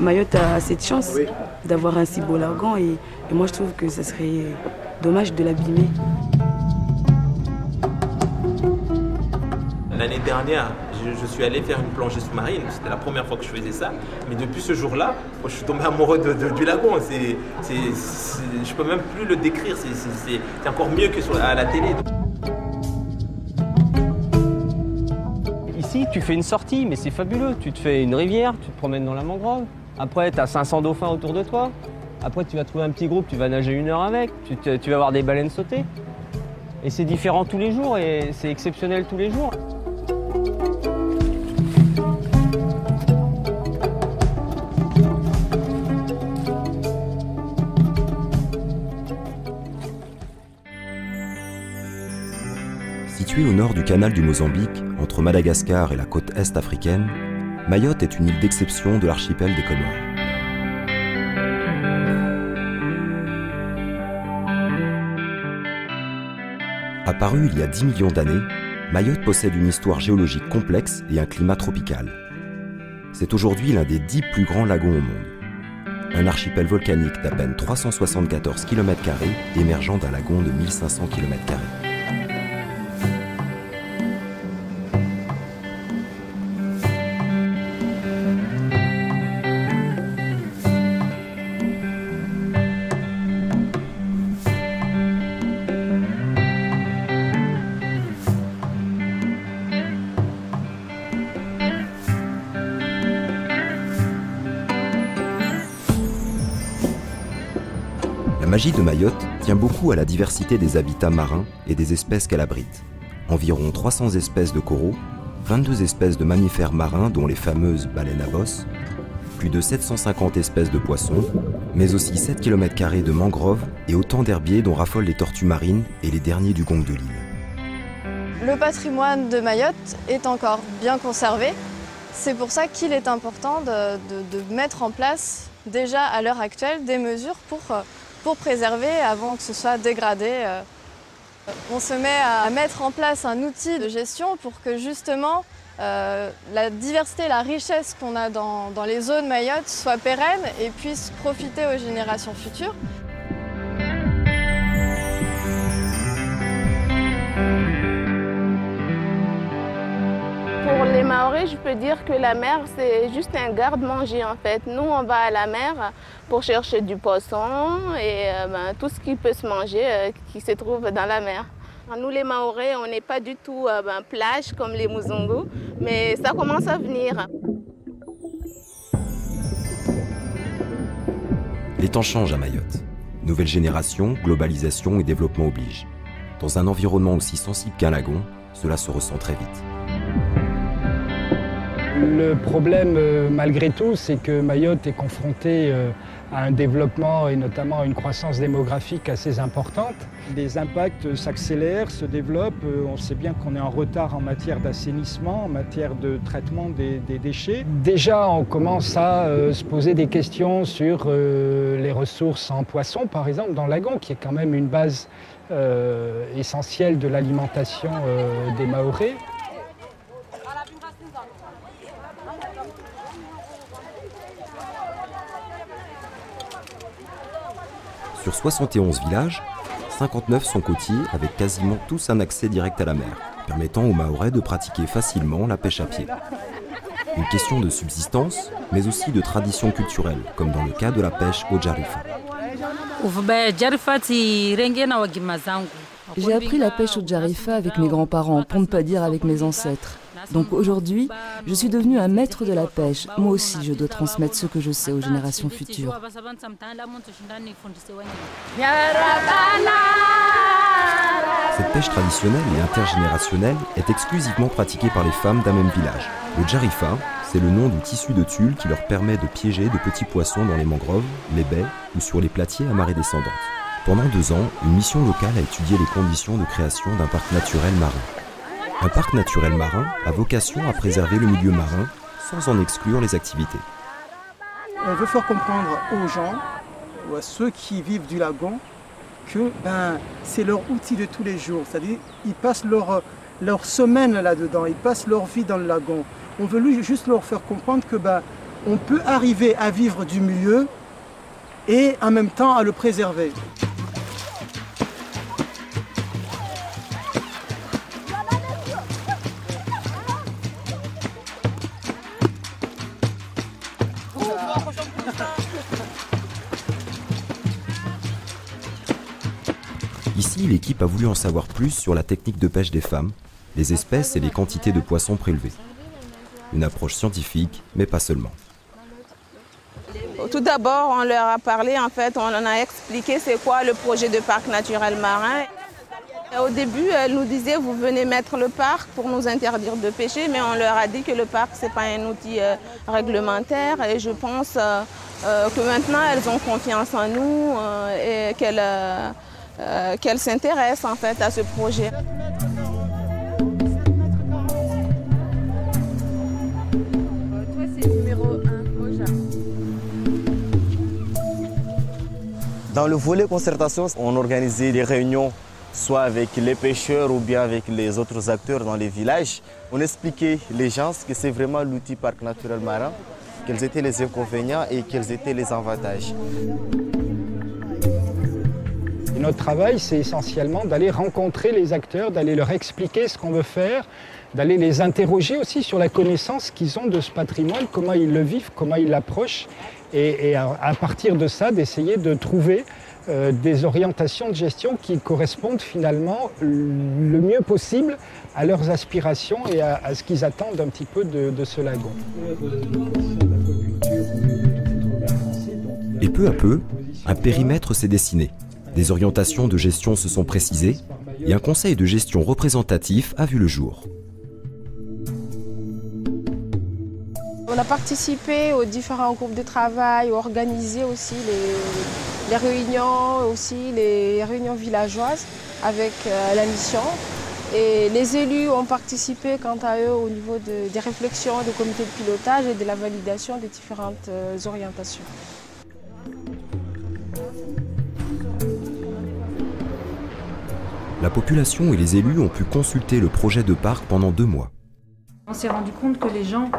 Mayotte a cette chance d'avoir un si beau lagon et moi je trouve que ce serait dommage de l'abîmer. L'année dernière, je suis allé faire une plongée sous-marine. C'était la première fois que je faisais ça. Mais depuis ce jour-là, je suis tombé amoureux du lagon. Je ne peux même plus le décrire. C'est encore mieux que à la télé. Ici, tu fais une sortie, mais c'est fabuleux. Tu te fais une rivière, tu te promènes dans la mangrove. Après, tu as 500 dauphins autour de toi. Après, tu vas trouver un petit groupe, tu vas nager 1 heure avec. Tu vas voir des baleines sauter. Et c'est différent tous les jours et c'est exceptionnel tous les jours. Située au nord du canal du Mozambique, entre Madagascar et la côte est africaine, Mayotte est une île d'exception de l'archipel des Comores. Apparue il y a 10 millions d'années, Mayotte possède une histoire géologique complexe et un climat tropical. C'est aujourd'hui l'un des 10 plus grands lagons au monde. Un archipel volcanique d'à peine 374 km² émergeant d'un lagon de 1500 km². La magie de Mayotte tient beaucoup à la diversité des habitats marins et des espèces qu'elle abrite. Environ 300 espèces de coraux, 22 espèces de mammifères marins dont les fameuses baleines à bosse, plus de 750 espèces de poissons, mais aussi 7 km² de mangroves et autant d'herbiers dont raffolent les tortues marines et les derniers dugongs de l'île. Le patrimoine de Mayotte est encore bien conservé. C'est pour ça qu'il est important de mettre en place déjà à l'heure actuelle des mesures pour préserver avant que ce soit dégradé. On se met à mettre en place un outil de gestion pour que justement la diversité, la richesse qu'on a dans les zones Mayotte soit pérenne et puisse profiter aux générations futures. Pour les Mahorais, je peux dire que la mer, c'est juste un garde-manger en fait. Nous, on va à la mer pour chercher du poisson et tout ce qui peut se manger qui se trouve dans la mer. Nous, les Mahorais, on n'est pas du tout plage comme les Muzungu, mais ça commence à venir. Les temps changent à Mayotte. Nouvelle génération, globalisation et développement obligent. Dans un environnement aussi sensible qu'un lagon, cela se ressent très vite. Le problème, malgré tout, c'est que Mayotte est confrontée à un développement et notamment à une croissance démographique assez importante. Les impacts s'accélèrent, se développent. On sait bien qu'on est en retard en matière d'assainissement, en matière de traitement des déchets. Déjà, on commence à se poser des questions sur les ressources en poissons, par exemple, dans le lagon, qui est quand même une base essentielle de l'alimentation des Mahorais. Sur 71 villages, 59 sont côtiers avec quasiment tous un accès direct à la mer, permettant aux Mahorais de pratiquer facilement la pêche à pied. Une question de subsistance, mais aussi de tradition culturelle, comme dans le cas de la pêche au Jarifa. J'ai appris la pêche au Jarifa avec mes grands-parents, pour ne pas dire avec mes ancêtres. Donc aujourd'hui, je suis devenu un maître de la pêche. Moi aussi, je dois transmettre ce que je sais aux générations futures. Cette pêche traditionnelle et intergénérationnelle est exclusivement pratiquée par les femmes d'un même village. Le Jarifa, c'est le nom du tissu de tulle qui leur permet de piéger de petits poissons dans les mangroves, les baies ou sur les platiers à marée descendante. Pendant 2 ans, une mission locale a étudié les conditions de création d'un parc naturel marin. Un parc naturel marin a vocation à préserver le milieu marin sans en exclure les activités. On veut faire comprendre aux gens, ou à ceux qui vivent du lagon, que c'est leur outil de tous les jours. C'est-à-dire ils passent leur semaine là-dedans, ils passent leur vie dans le lagon. On veut juste leur faire comprendre que on peut arriver à vivre du milieu et en même temps à le préserver. Ici, l'équipe a voulu en savoir plus sur la technique de pêche des femmes, les espèces et les quantités de poissons prélevés. Une approche scientifique, mais pas seulement. Tout d'abord, on leur a parlé, en fait, on en a expliqué c'est quoi le projet de parc naturel marin. Et au début, elles nous disaient, vous venez mettre le parc pour nous interdire de pêcher, mais on leur a dit que le parc, ce n'est pas un outil réglementaire. Et je pense que maintenant, elles ont confiance en nous et qu'elles s'intéressent en fait à ce projet. Dans le volet concertation, on organisait des réunions soit avec les pêcheurs ou bien avec les autres acteurs dans les villages. On expliquait les gens que c'est vraiment l'outil parc naturel marin, quels étaient les inconvénients et quels étaient les avantages. Et notre travail, c'est essentiellement d'aller rencontrer les acteurs, d'aller leur expliquer ce qu'on veut faire, d'aller les interroger aussi sur la connaissance qu'ils ont de ce patrimoine, comment ils le vivent, comment ils l'approchent, et à partir de ça, d'essayer de trouver des orientations de gestion qui correspondent finalement le mieux possible à leurs aspirations et à ce qu'ils attendent un petit peu de ce lagon. Et peu à peu, un périmètre s'est dessiné. Des orientations de gestion se sont précisées et un conseil de gestion représentatif a vu le jour. On a participé aux différents groupes de travail, organisé aussi les réunions, aussi les réunions villageoises avec la mission. Et les élus ont participé quant à eux au niveau des réflexions, des comités de pilotage et de la validation des différentes orientations. La population et les élus ont pu consulter le projet de parc pendant 2 mois. On s'est rendu compte que les gens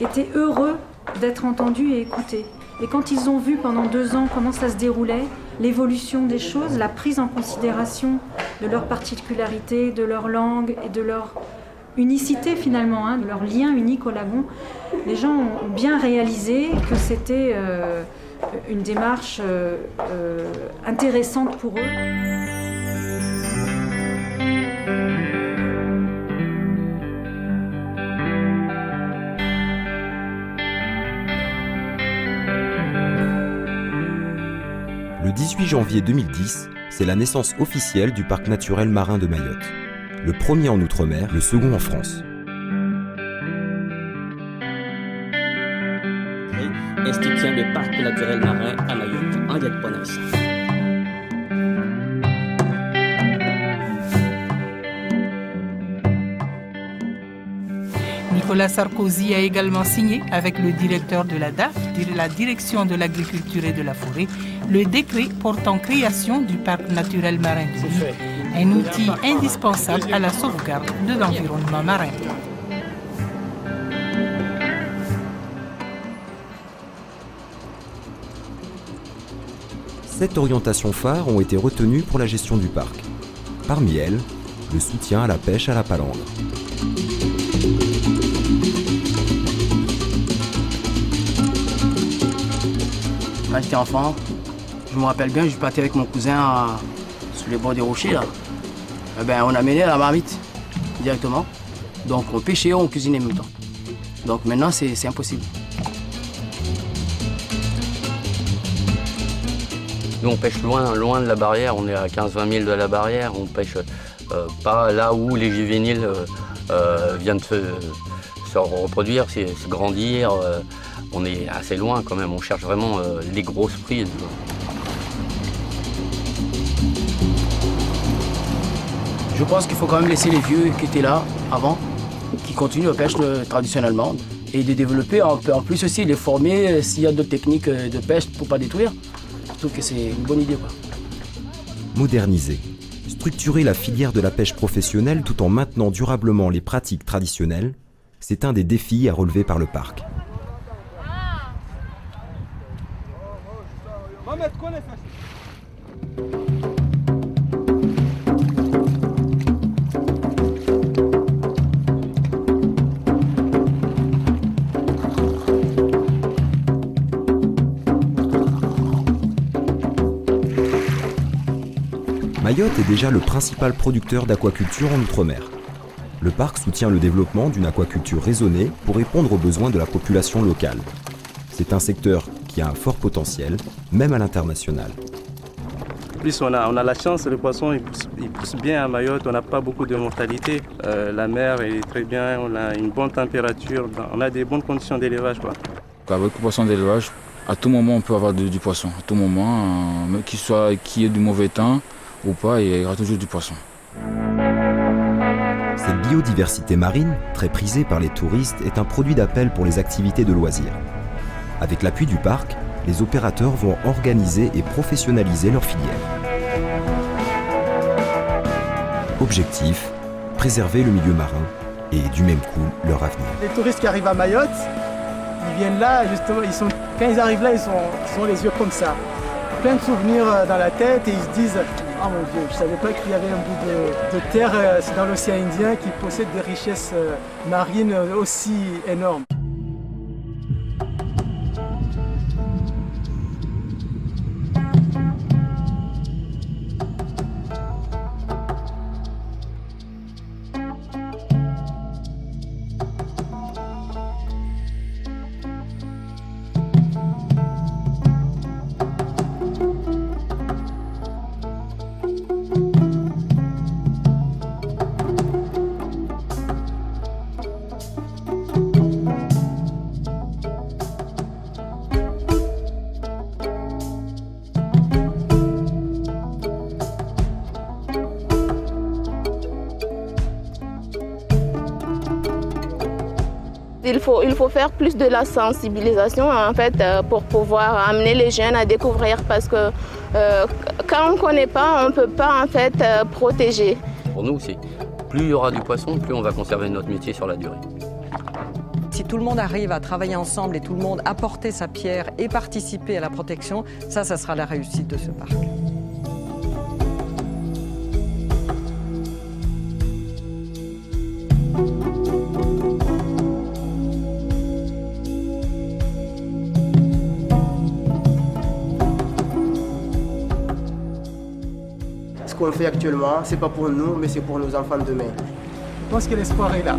étaient heureux d'être entendus et écoutés. Et quand ils ont vu pendant 2 ans comment ça se déroulait, l'évolution des choses, la prise en considération de leurs particularités, de leur langue et de leur unicité finalement, de leur lien unique au lagon, les gens ont bien réalisé que c'était une démarche intéressante pour eux. Le 18 janvier 2010, c'est la naissance officielle du parc naturel marin de Mayotte. Le premier en Outre-mer, le second en France. Institution de parc naturel marin à Mayotte, en Yat-Ponas. Nicolas Sarkozy a également signé avec le directeur de la DAF, de la Direction de l'Agriculture et de la Forêt, le décret portant création du parc naturel marin de l'île, un outil indispensable à la sauvegarde de l'environnement marin. Sept orientations phares ont été retenues pour la gestion du parc. Parmi elles, le soutien à la pêche à la palande. Quand j'étais enfant, je me rappelle bien, je partais avec mon cousin sur les bords des rochers là. Eh ben, on amenait la marmite directement. Donc on pêchait, on cuisinait en même temps. Donc maintenant c'est impossible. Nous on pêche loin de la barrière, on est à 15-20 000 de la barrière, on pêche pas là où les juvéniles viennent se reproduire, se grandir. On est assez loin quand même, on cherche vraiment les grosses prises. Je pense qu'il faut quand même laisser les vieux qui étaient là avant, qui continuent à pêcher traditionnellement, et de développer en plus aussi, les former s'il y a d'autres techniques de pêche pour ne pas détruire. Je trouve que c'est une bonne idée, quoi. Moderniser, structurer la filière de la pêche professionnelle tout en maintenant durablement les pratiques traditionnelles, c'est un des défis à relever par le parc. Mayotte est déjà le principal producteur d'aquaculture en Outre-mer. Le parc soutient le développement d'une aquaculture raisonnée pour répondre aux besoins de la population locale. C'est un secteur qui a un fort potentiel, même à l'international. En plus, on a la chance, le poisson il pousse bien à Mayotte, on n'a pas beaucoup de mortalité. La mer est très bien, on a une bonne température, on a des bonnes conditions d'élevage. Avec le poisson d'élevage, à tout moment on peut avoir du poisson. À tout moment, qu'il y ait du mauvais temps ou pas, il y aura toujours du poisson. Cette biodiversité marine, très prisée par les touristes, est un produit d'appel pour les activités de loisirs. Avec l'appui du parc, les opérateurs vont organiser et professionnaliser leur filière. Objectif, préserver le milieu marin et du même coup leur avenir. Les touristes qui arrivent à Mayotte, ils viennent là, justement, quand ils arrivent là, ils ont les yeux comme ça. Plein de souvenirs dans la tête et ils se disent « Oh mon Dieu, je ne savais pas qu'il y avait un bout de terre dans l'océan Indien qui possède des richesses marines aussi énormes. » Il faut faire plus de la sensibilisation en fait, pour pouvoir amener les jeunes à découvrir parce que quand on ne connaît pas, on ne peut pas en fait, protéger. Pour nous, c'est plus il y aura du poisson, plus on va conserver notre métier sur la durée. Si tout le monde arrive à travailler ensemble et tout le monde apporter sa pierre et participer à la protection, ça sera la réussite de ce parc. Ce qu'on fait actuellement, c'est pas pour nous, mais c'est pour nos enfants de demain. Je pense que l'espoir est là.